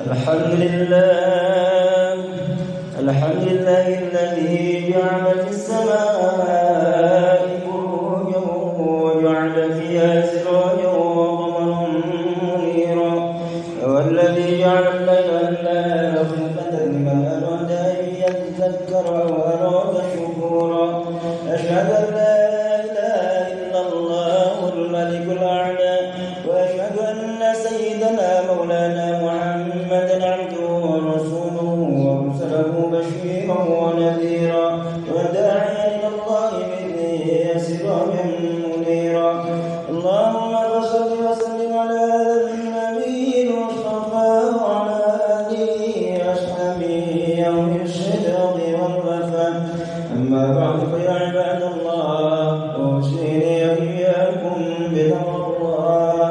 الحمد لله الذي جعل في السماء بروجا وجعل فيها سراجا وقمرا منيرا والذي جعل الليل والنهار خلفة لمن أراد أن يذكر أو أراد شكورا أشهد أن لا إله إلا الله الملك الأعلى وأشهد أن سيدنا مولانا محمدا عبده ورسوله وأرسله بشيرا ونذيرا وداعيا إلى الله بإذنه سراجا منيرا اللهم صل وسلم على هذا النبي المصطفى وعلى آله وأصحابه يوم الشدق والوفاء أما بعد فيا عباد الله أوصيني وإياكم بتقوى الله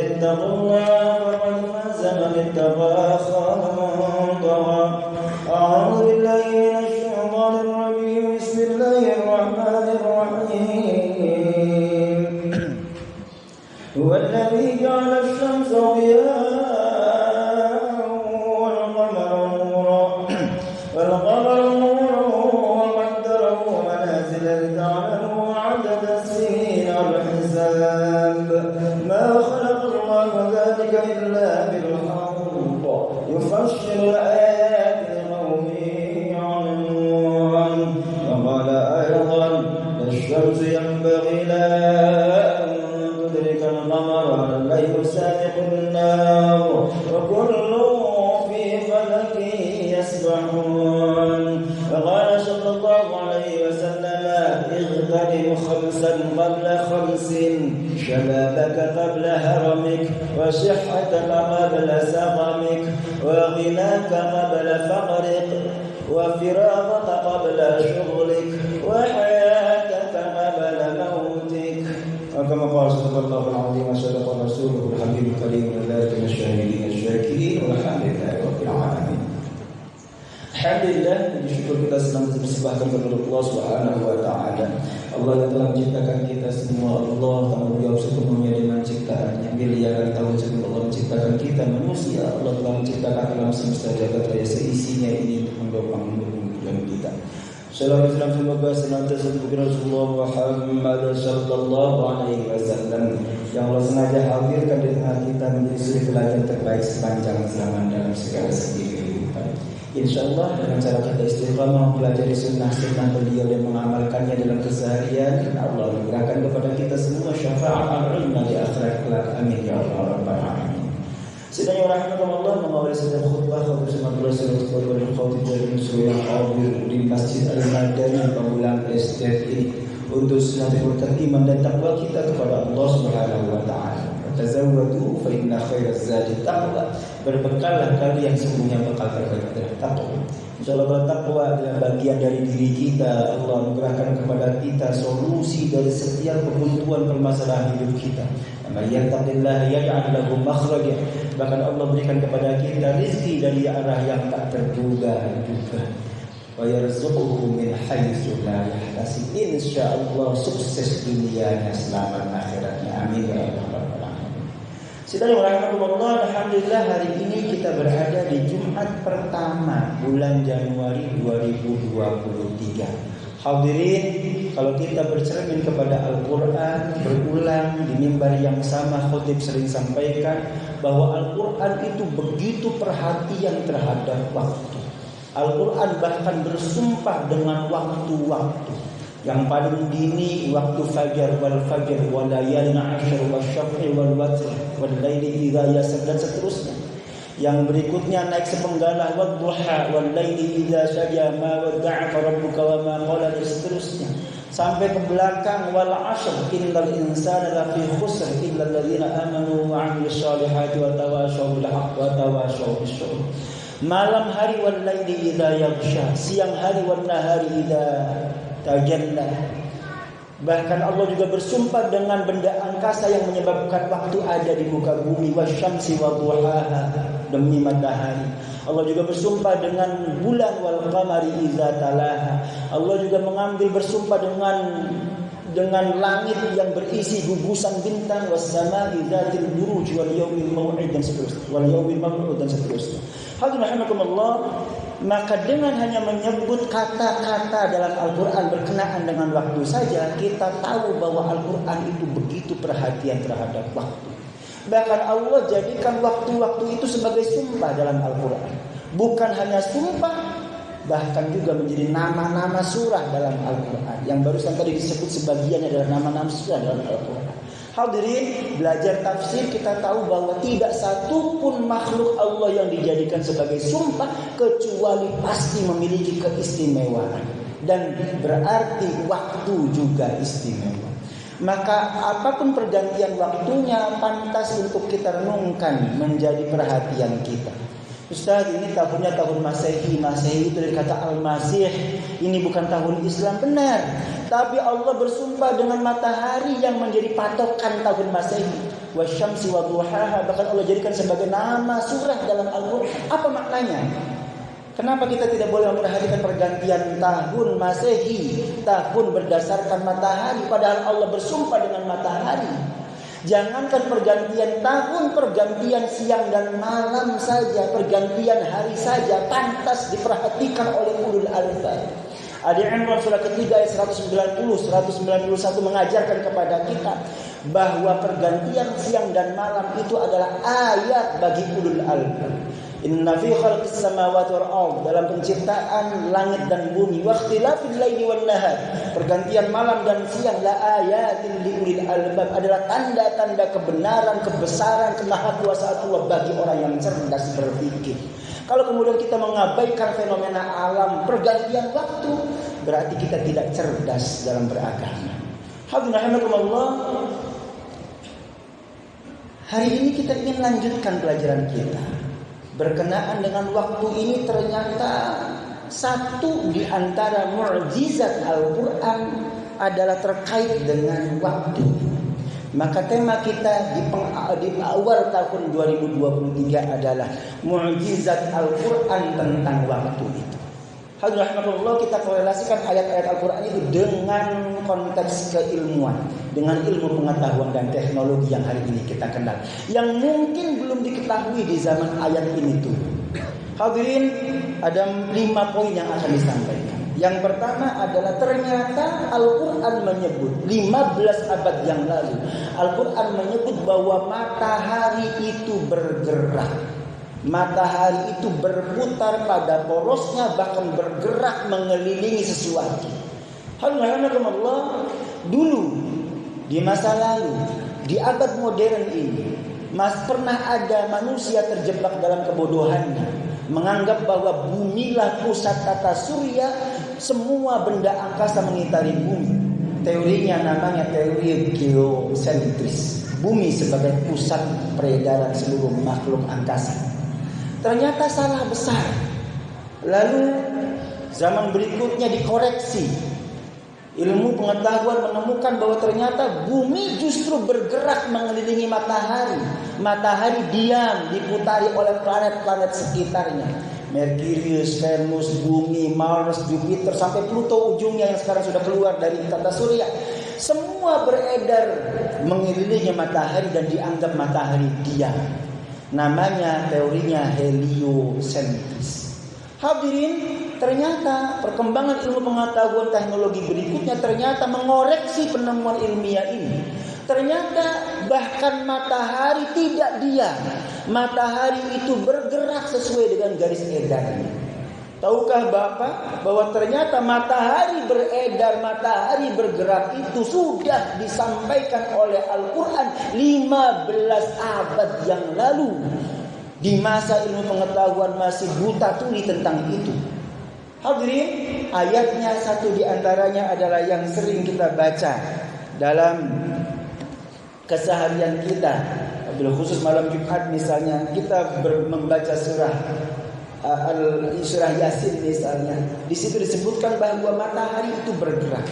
اتقوا الله فقد فاز من اتقى خاب من طغى أعوذ بالله من الشيطان الرجيم بسم الله الرحمن الرحيم هو الذي جعل الشمس ضياء والقمر نورا وقدره منازل لتعلموا عدد السنين والحساب ما خلق الله ذلك إلا بالحق يفصل الآيات لقوم يعلمون وقال أيضا الشمس ينبغي لها أن تدرك القمر والليل سابق النهار وكل في فلك يسبحون وقال صلى الله عليه وسلم اغتنم خمسا قبل خمس شبابك قبل هرمك وصحتك قبل سقمك وغناك قبل فقرك وفراغك قبل شغلك وحياتك قبل موتك وكما قال صلى الله العظيم وصدق رسوله الحبيب الكريم وذلك من الشاهدين الشاكرين والحمد لله رب العالمين. Alhamdulillah, puji syukur kita senang dipersembahkan kepada Allah Subhanahu wa taala. Allah yang telah menciptakan kita semua. Allah tanggung jawab sepenuhnya dengan ciptaannya. Bila Dia akan tahu sebelum Allah menciptakan kita manusia, Allah telah menciptakan alam semesta jagat raya seisinya ini untuk mendukung kita. Salam Islam semoga senantiasa bagi Rasulullah Muhammad sallallahu alaihi wasallam yang Allah sengaja hadirkan di tengah kita menjadi suri teladan terbaik sepanjang zaman dalam segala segi kehidupan. InsyaAllah dengan cara kita istiqamah mempelajari sunnah-sunnah beliau dan mengamalkannya dalam keseharian, Allah memberikan kepada kita semua syafaat al-ilmah di akhirat kelak. Amin ya Allah rabbal alamin. Sedang rahmatullah mengawali setiap khutbah bersama Rasulullah SAW dari surah Al-Hadir di Masjid Al-Madani Bangunan Estate ini untuk senantiasa iman dan takwa kita kepada Allah Subhanahu wa taala. Tazawwadu fa inna khairaz zadi taqwa. Berbekallah kalian sesungguhnya bekal terbaik adalah takwa. Insyaallah takwa adalah bagian dari diri kita. Allah mengerahkan kepada kita solusi dari setiap kebuntuan permasalahan hidup kita. Man yattaqillah yaj'al lahu makhraja. Bahkan Allah berikan kepada kita rezeki dari arah yang tak terduga juga. Wa yarzuquhu min haitsu la yahtasib. Insyaallah sukses dunianya, selamat akhiratnya. Amin ya rabbal alamin. Saudara rahmatullah, alhamdulillah hari ini kita berada di Jumat pertama bulan Januari 2023. Hadirin, kalau kita bercermin kepada Al-Quran, berulang di mimbar yang sama khotib sering sampaikan bahwa Al-Quran itu begitu perhatian terhadap waktu. Al-Quran bahkan bersumpah dengan waktu-waktu. Yang paling dini waktu fajar wal fajr wal layalin 'ashr wasyaf'i wal watr wal laili idza yasr dan seterusnya. Yang berikutnya naik sepenggalah wadduha wal laili idza saja ma wadda'aka rabbuka wa ma qala dan seterusnya. Sampai ke belakang wal 'ashr innal insana lafi khusr illa alladziina amanu wa 'amilus shalihati wa tawashaw bil haqqi wa tawashaw bis sabr. Malam hari wal laili idza yaghsha, siang hari wan nahari idza tajalla. Bahkan Allah juga bersumpah dengan benda angkasa yang menyebabkan waktu ada di muka bumi, wasyamsi wadduhaha, demi matahari. Allah juga bersumpah dengan bulan wal qamari idza talaha. Allah juga mengambil bersumpah dengan dengan langit yang berisi gugusan bintang, was-samaa'i dzatil buruj wal yaumil mau'id dan seterusnya, wal yaumil maw'ud dan seterusnya. Hadirin rahimakumullah, maka dengan hanya menyebut kata-kata dalam Al-Quran berkenaan dengan waktu saja, kita tahu bahwa Al-Quran itu begitu perhatian terhadap waktu. Bahkan Allah jadikan waktu-waktu itu sebagai sumpah dalam Al-Quran. Bukan hanya sumpah, bahkan juga menjadi nama-nama surah dalam Al-Quran. Yang barusan tadi disebut sebagiannya adalah nama-nama surah dalam Al-Quran. Hadirin, belajar tafsir kita tahu bahwa tidak satu pun makhluk Allah yang dijadikan sebagai sumpah kecuali pasti memiliki keistimewaan. Dan berarti waktu juga istimewa. Maka apapun pergantian waktunya pantas untuk kita renungkan menjadi perhatian kita. Ustaz, ini tahunnya tahun Masehi. Masehi itu dari kata Al-Masih. Ini bukan tahun Islam, benar. Tapi Allah bersumpah dengan matahari yang menjadi patokan tahun Masehi. Wasyamsi wadduhaha, bahkan Allah jadikan sebagai nama surah dalam Al-Quran. Apa maknanya? Kenapa kita tidak boleh memperhatikan pergantian tahun Masehi, tahun berdasarkan matahari, padahal Allah bersumpah dengan matahari? Jangankan pergantian tahun, pergantian siang dan malam saja, pergantian hari saja pantas diperhatikan oleh ulul albab. Ali Imran surah ketiga ayat 190, 191 mengajarkan kepada kita bahwa pergantian siang dan malam itu adalah ayat bagi ulul albab. Inna fi khalqis samawati wal ardh, dalam penciptaan langit dan bumi, wa ikhtilafil laili wan nahar, pergantian malam dan siang, la ayatin liulil albab, adalah tanda-tanda kebenaran, kebesaran, kemahakuasaan Allah bagi orang yang cerdas berpikir. Kalau kemudian kita mengabaikan fenomena alam pergantian waktu, berarti kita tidak cerdas dalam beragama. Alhamdulillah, hari ini kita ingin lanjutkan pelajaran kita. Berkenaan dengan waktu ini, ternyata satu di antara mukjizat Al-Quran adalah terkait dengan waktu. Maka tema kita di awal tahun 2023 adalah mukjizat Al-Quran tentang waktu itu. Alhamdulillah, kita korelasikan ayat-ayat Al-Quran itu dengan konteks keilmuan, dengan ilmu pengetahuan dan teknologi yang hari ini kita kenal, yang mungkin belum diketahui di zaman ayat ini tuh. Hadirin, ada 5 poin yang akan disampaikan. Yang pertama adalah ternyata Al-Quran menyebut 15 abad yang lalu, Al-Quran menyebut bahwa matahari itu bergerak. Matahari itu berputar pada porosnya, bahkan bergerak mengelilingi sesuatu. Alhamdulillah, dulu di masa lalu, di abad modern ini, pernah ada manusia terjebak dalam kebodohannya, menganggap bahwa bumilah pusat tata surya, semua benda angkasa mengitari bumi. Teorinya namanya teori geosentris, bumi sebagai pusat peredaran seluruh makhluk angkasa. Ternyata salah besar. Lalu zaman berikutnya dikoreksi. Ilmu pengetahuan menemukan bahwa ternyata bumi justru bergerak mengelilingi matahari. Matahari diam diputari oleh planet-planet sekitarnya. Merkurius, Venus, Bumi, Mars, Jupiter, sampai Pluto ujungnya yang sekarang sudah keluar dari tata surya. Semua beredar mengelilingi matahari dan dianggap matahari diam. Namanya teorinya heliosentris. Hadirin, ternyata perkembangan ilmu pengetahuan teknologi berikutnya ternyata mengoreksi penemuan ilmiah ini. Ternyata bahkan matahari tidak diam. Matahari itu bergerak sesuai dengan garis edarnya. Tahukah Bapak bahwa ternyata matahari beredar, matahari bergerak itu sudah disampaikan oleh Al-Quran 15 abad yang lalu. Di masa ilmu pengetahuan masih buta tuli tentang itu. Hadirin, ayatnya satu di antaranya adalah yang sering kita baca dalam keseharian kita. Bil khusus malam Jumat misalnya, kita membaca surah Yasin misalnya. Di situ disebutkan bahwa matahari itu bergerak.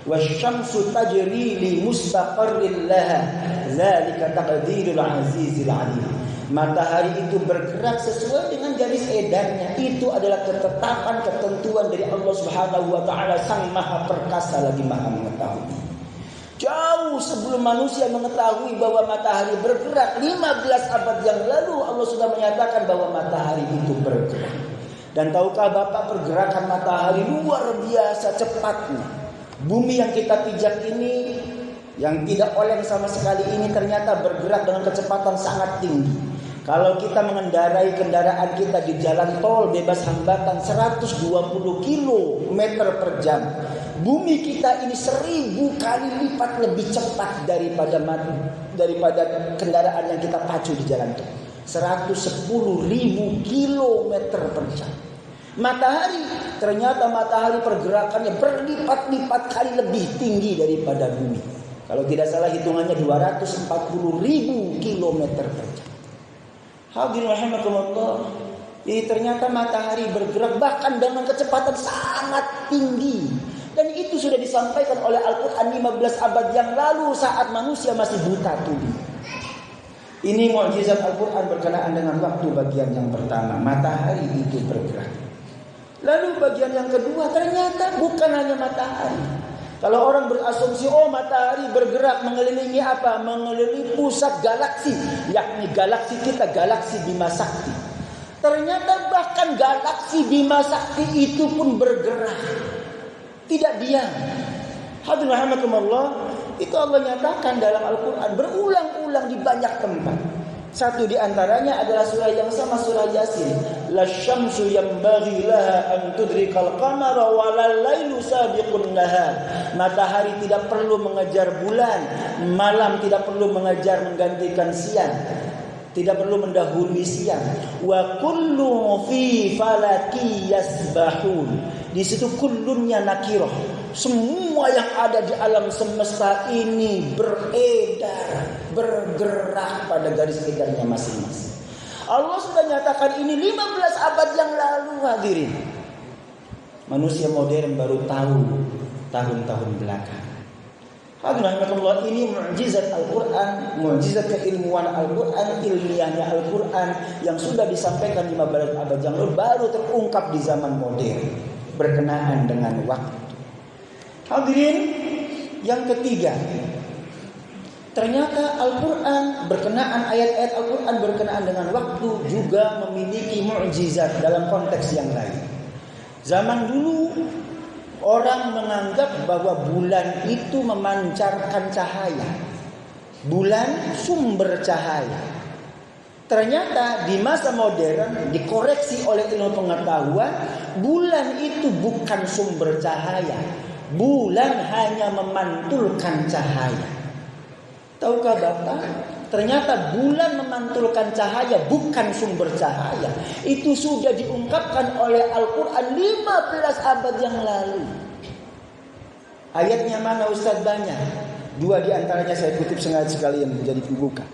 Wasyamsu tajri li mustaqarrin laha. Dzalika taqdirul azizil alim. Matahari itu bergerak sesuai dengan garis edarnya. Itu adalah ketetapan, ketentuan dari Allah Subhanahu wa taala, Sang Maha Perkasa lagi Maha Mengetahui. Jauh sebelum manusia mengetahui bahwa matahari bergerak, 15 abad yang lalu Allah sudah menyatakan bahwa matahari itu bergerak. Dan tahukah Bapak, pergerakan matahari luar biasa cepatnya. Bumi yang kita pijak ini, yang tidak oleng sama sekali ini, ternyata bergerak dengan kecepatan sangat tinggi. Kalau kita mengendarai kendaraan kita di jalan tol bebas hambatan 120 km per jam, bumi kita ini 1000 kali lipat lebih cepat daripada kendaraan yang kita pacu di jalan tol. 110.000 km per jam. Matahari, ternyata matahari pergerakannya berlipat-lipat kali lebih tinggi daripada bumi. Kalau tidak salah hitungannya 240.000 km per jam. Hadirin rahimakumullah. Jadi ternyata matahari bergerak bahkan dengan kecepatan sangat tinggi. Dan itu sudah disampaikan oleh Al-Quran 15 abad yang lalu saat manusia masih buta tuli. Ini mukjizat Al-Quran berkenaan dengan waktu bagian yang pertama. Matahari itu bergerak. Lalu bagian yang kedua, ternyata bukan hanya matahari. Kalau orang berasumsi, oh matahari bergerak mengelilingi apa? Mengelilingi pusat galaksi, yakni galaksi kita, galaksi Bima Sakti. Ternyata bahkan galaksi Bima Sakti itu pun bergerak, tidak diam. Hadirin rahimakumullah, itu Allah nyatakan dalam Al-Quran berulang-ulang di banyak tempat. Satu di antaranya adalah surah yang sama, surah Yasin. La syamsu yanbaghi laha an tudrikal qamara walal lailu sabiqun nahar. Matahari tidak perlu mengejar bulan, malam tidak perlu mengejar menggantikan siang, tidak perlu mendahului siang. Wa kullu fi falaki yasbahun. Di situ kullunnya nakirah. Semua yang ada di alam semesta ini beredar, bergerak pada garis edarnya masing-masing. Allah sudah nyatakan ini 15 abad yang lalu, hadirin. Manusia modern baru tahu tahun-tahun belakang. Hadirin, ini mukjizat Al-Quran, mukjizat keilmuan Al-Quran, ilmiahnya Al-Quran yang sudah disampaikan 15 abad yang lalu baru terungkap di zaman modern berkenaan dengan waktu. Hadirin, yang ketiga, ternyata Al-Quran berkenaan, ayat-ayat Al-Quran berkenaan dengan waktu juga memiliki mukjizat dalam konteks yang lain. Zaman dulu orang menganggap bahwa bulan itu memancarkan cahaya. Bulan sumber cahaya. Ternyata di masa modern dikoreksi oleh ilmu pengetahuan, bulan itu bukan sumber cahaya. Bulan hanya memantulkan cahaya. Tahukah Bapak? Ternyata bulan memantulkan cahaya bukan sumber cahaya. Itu sudah diungkapkan oleh Al-Quran 15 abad yang lalu. Ayatnya mana Ustaz? Banyak. 2 di antaranya saya kutip sengaja sekalian menjadi pembuka.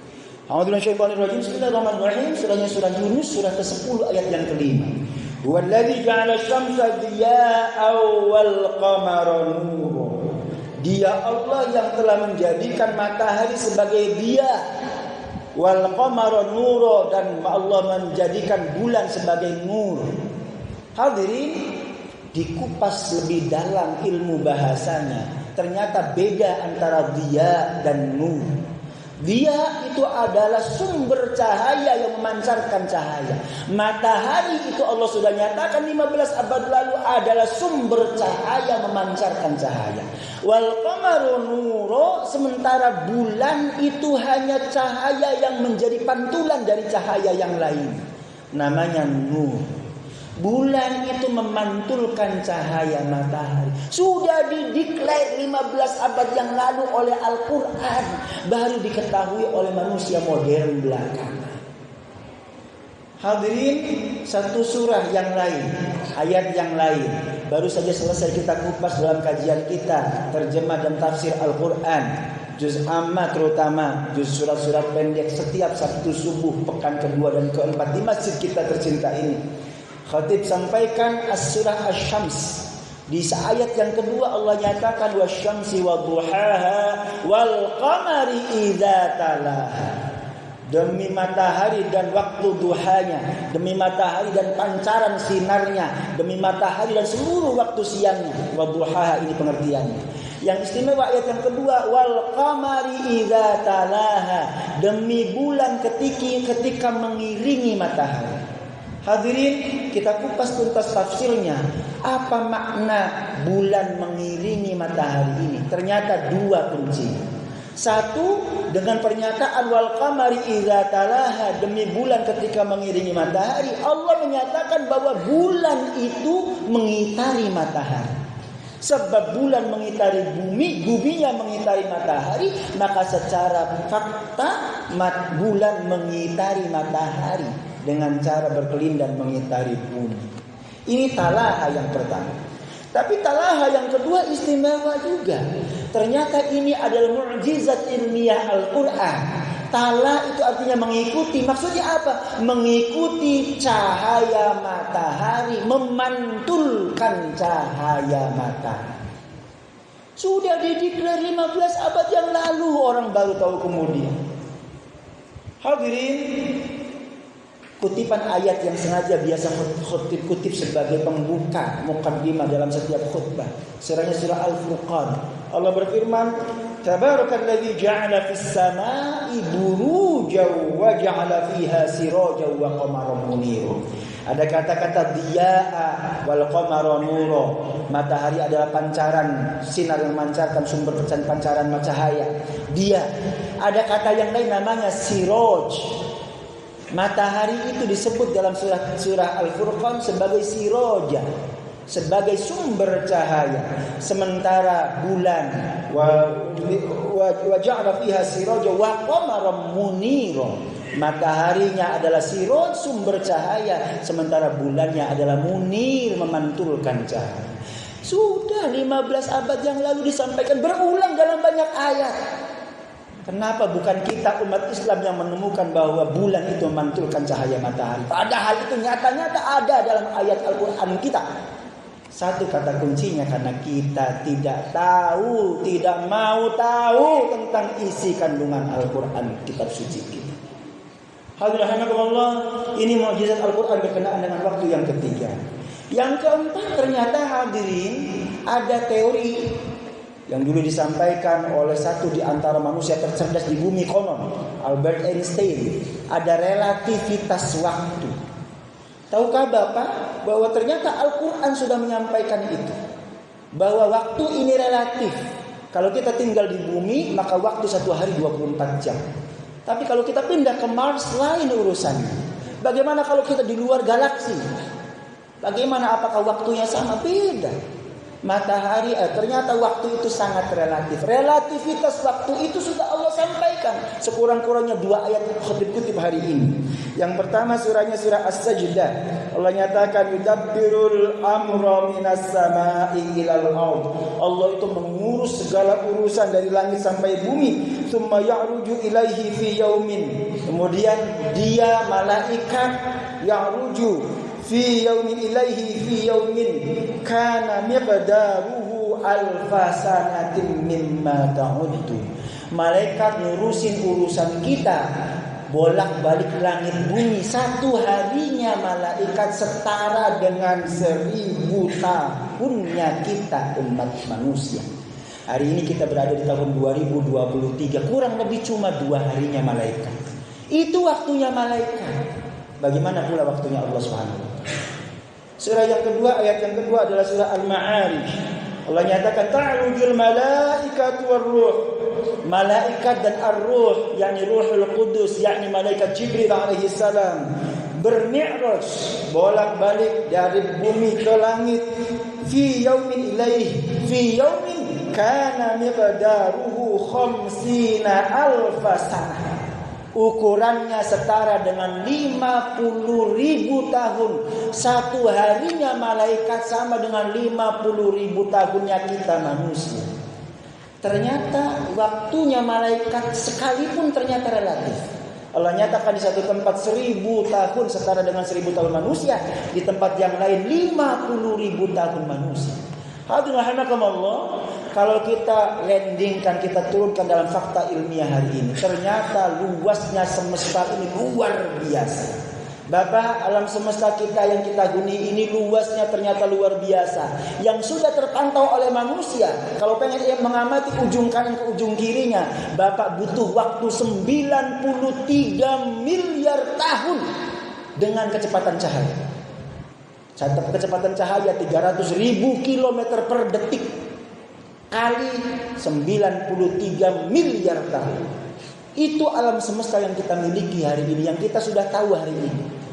Bismillahirrahmanirrahim. Surahnya surah Yunus, surah ke-10 ayat yang kelima. Huwallazi ja'ala asy-syamsa diya'an wal qamara nura. Dia Allah yang telah menjadikan matahari sebagai dia, wal qamara nura, dan Allah menjadikan bulan sebagai nur. Hadirin, dikupas lebih dalam ilmu bahasanya, ternyata beda antara dia dan nur. Dia itu adalah sumber cahaya yang memancarkan cahaya. Matahari itu Allah sudah nyatakan 15 abad lalu adalah sumber cahaya memancarkan cahaya. Wal qamaru nuro, sementara bulan itu hanya cahaya yang menjadi pantulan dari cahaya yang lain. Namanya nur. Bulan itu memantulkan cahaya matahari. Sudah dideklar 15 abad yang lalu oleh Al-Quran, baru diketahui oleh manusia modern belakangan. Hadirin, satu surah yang lain, ayat yang lain, baru saja selesai kita kupas dalam kajian kita terjemah dan tafsir Al-Quran, juz amma terutama, juz surat-surat pendek setiap Sabtu subuh pekan kedua dan keempat di masjid kita tercinta ini. Khatib sampaikan as-surah Asy-Syams. Di ayat yang kedua Allah nyatakan wasyamsi wadduhaha wal qamari idza talaha. Demi matahari dan waktu duhanya, demi matahari dan pancaran sinarnya, demi matahari dan seluruh waktu siangnya. Wadduhaha ini pengertiannya. Yang istimewa ayat yang kedua, wal qamari idza talaha, demi bulan ketika mengiringi matahari. Hadirin, kita kupas tuntas tafsirnya. Apa makna bulan mengiringi matahari ini? Ternyata dua kunci. Satu, dengan pernyataan wal qamari idza talaha, demi bulan ketika mengiringi matahari, Allah menyatakan bahwa bulan itu mengitari matahari. Sebab bulan mengitari bumi, buminya mengitari matahari, maka secara fakta bulan mengitari matahari dengan cara berkelindang mengitari bumi. Ini talaha yang pertama. Tapi talaha yang kedua istimewa juga. Ternyata ini adalah mukjizat ilmiah Al-Quran. Tala itu artinya mengikuti. Maksudnya apa? Mengikuti cahaya matahari, memantulkan cahaya matahari. Sudah dideklar 15 abad yang lalu, orang baru tahu kemudian. Hadirin, kutipan ayat yang sengaja biasa khutib kutip sebagai pembuka muqaddimah dalam setiap khutbah. Surahnya surah Al-Furqan. Allah berfirman, Tabarakalladzi ja'ala fis samaa'i burujan wa ja'ala fiha sirajan wa qamaran munira. Ada kata-kata diya'a wal qamara nura. Matahari adalah pancaran sinar yang memancarkan, sumber pancaran cahaya. Dia. Ada kata yang lain namanya siraj. Matahari itu disebut dalam surah Al-Furqan sebagai siraja, sebagai sumber cahaya. Sementara bulan wa ja'ala fiha siraja wa qamaran munira, mataharinya adalah siraj, sumber cahaya, sementara bulannya adalah munir, memantulkan cahaya. Sudah 15 abad yang lalu disampaikan berulang dalam banyak ayat. Kenapa bukan kita umat Islam yang menemukan bahwa bulan itu memantulkan cahaya matahari? Padahal itu nyata-nyata ada dalam ayat Al-Quran kita. Satu kata kuncinya, karena kita tidak tahu, tidak mau tahu tentang isi kandungan Al-Quran, kitab suci kita. Alhamdulillah, ini mukjizat Al-Quran berkenaan dengan waktu yang ketiga. Yang keempat, ternyata hadirin, ada teori yang dulu disampaikan oleh satu di antara manusia tercerdas di bumi konon, Albert Einstein. Ada relativitas waktu. Tahukah Bapak bahwa ternyata Al-Quran sudah menyampaikan itu, bahwa waktu ini relatif. Kalau kita tinggal di bumi, maka waktu satu hari 24 jam. Tapi kalau kita pindah ke Mars, lain urusannya. Bagaimana kalau kita di luar galaksi? Bagaimana, apakah waktunya sama? Beda. Matahari, ternyata waktu itu sangat relatif. Relativitas waktu itu sudah Allah sampaikan. Sekurang-kurangnya 2 ayat kutip hari ini. Yang pertama surahnya surah As-Sajdah. Allah nyatakan yudabbirul amra minas samai ilal ard. Allah itu mengurus segala urusan dari langit sampai bumi. Tsumma ya'ruju ilaihi fi yaumin. Kemudian dia malaikat ya'ruju fi yaumin ilaihi fi yaumin kana miqdaruhu alfasanatin mimma ta'uddu. Malaikat ngurusin urusan kita, bolak-balik langit bumi. Satu harinya malaikat setara dengan 1000 tahunnya kita umat manusia. Hari ini kita berada di tahun 2023, kurang lebih cuma 2 harinya malaikat. Itu waktunya malaikat. Bagaimana pula waktunya Allah Subhanahu wa taala? Surah yang kedua, ayat yang kedua adalah surah Al-Ma'arij. Allah nyatakan ta'rujul malaikatu war-ruh. Malaikat dan ar-ruh, yakni Ruhul Qudus, yakni malaikat Jibril alaihi salam, bermi'raj, bolak-balik dari bumi ke langit. Fi yaumin ilaihi, fi yaumin kana miqdaruhu 50 alf sanah. Ukurannya setara dengan 50.000 tahun. Satu harinya malaikat sama dengan 50.000 tahunnya kita manusia. Ternyata waktunya malaikat sekalipun ternyata relatif. Allah nyatakan di satu tempat 1000 tahun setara dengan 1000 tahun manusia, di tempat yang lain 50.000 tahun manusia. Hadirin rahimakumullah, kalau kita landingkan, kita turunkan dalam fakta ilmiah hari ini, ternyata luasnya semesta ini luar biasa. Bapak, alam semesta kita yang kita huni ini luasnya ternyata luar biasa. Yang sudah terpantau oleh manusia, kalau pengen mengamati ujung kanan ke ujung kirinya, Bapak butuh waktu 93 miliar tahun dengan kecepatan cahaya. Kecepatan cahaya 300.000 kilometer per detik kali 93 miliar tahun. Itu alam semesta yang kita miliki hari ini, yang kita sudah tahu hari ini.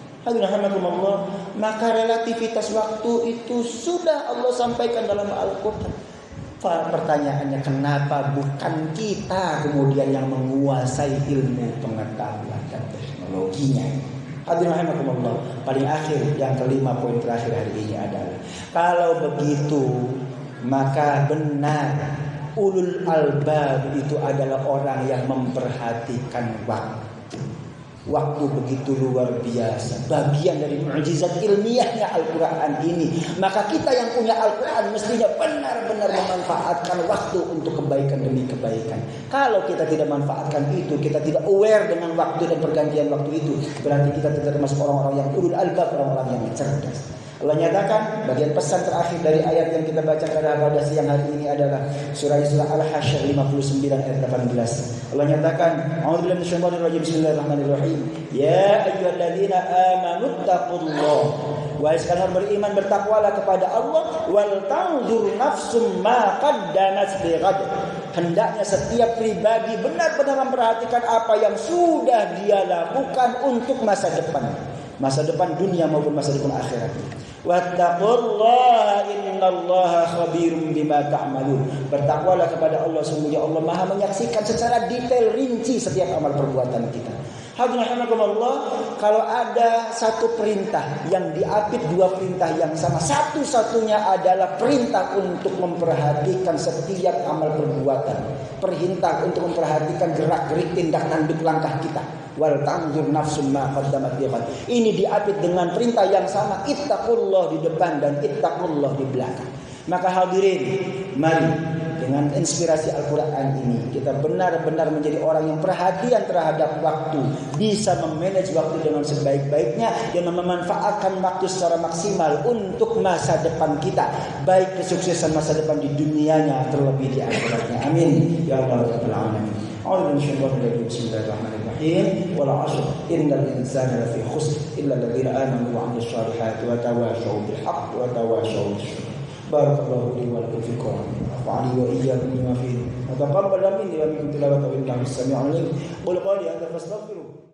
Maka relativitas waktu itu sudah Allah sampaikan dalam Al-Quran. Pertanyaannya, kenapa bukan kita kemudian yang menguasai ilmu pengetahuan dan teknologinya? Paling akhir, yang kelima, poin terakhir hari ini adalah, kalau begitu maka benar ulul albab itu adalah orang yang memperhatikan waktu. Waktu begitu luar biasa, bagian dari mukjizat ilmiahnya Al-Quran ini. Maka kita yang punya Al-Quran mestinya benar-benar memanfaatkan waktu untuk kebaikan demi kebaikan. Kalau kita tidak manfaatkan itu, kita tidak aware dengan waktu dan pergantian waktu itu, berarti kita tidak termasuk orang-orang yang ulul albab, orang-orang yang cerdas. Allah nyatakan bagian pesan terakhir dari ayat yang kita baca pada siang hari ini adalah surah Al-Hasyr 59 ayat 18. Allah nyatakan, a'udzubillahi minasyaitonir rajim, bismillahirrahmanirrahim. Ya ayyuhalladzina amanu taqullah. Wahai sekalian beriman, bertakwalah kepada Allah. Wal tanzur nafsum ma qaddamat lighad. Hendaknya setiap pribadi benar-benar memperhatikan apa yang sudah dia lakukan untuk masa depan. Masa depan dunia maupun masa depan akhirat. Wattaqullaha innallaha khabirum bima ta'malun. Bertakwalah kepada Allah, sungguhnya Allah Maha menyaksikan secara detail rinci setiap amal perbuatan kita. Kalau ada satu perintah yang diapit dua perintah yang sama, satu-satunya adalah perintah untuk memperhatikan setiap amal perbuatan. Perintah untuk memperhatikan gerak-gerik tindak tanduk langkah kita. Wal tanzur nafsum ma qaddamat lighad. Ini diapit dengan perintah yang sama, ittaqullah di depan dan ittaqullah di belakang. Maka hadirin, mari dengan inspirasi Al-Quran ini kita benar-benar menjadi orang yang perhatian terhadap waktu, bisa memanage waktu dengan sebaik-baiknya dan memanfaatkan waktu secara maksimal untuk masa depan kita, baik kesuksesan masa depan di dunianya terlebih di akhiratnya. Amin ya rabbal alamin. Bismillahirrahmanirrahim. Wal 'ashr innal insana lafi khusr illa alladziina aamanu wa 'amilus shalihati wa tawashaw bil haqqi wa tawashaw bis sabr. Barakallahu li wa lakum fil Qur'an wa 'ali wa iyyakum bima fihi wa taqabbal minni wa minkum tilawatahu innahu as-sami'ul 'alim. Qul qawli hadza fastaghfiruh.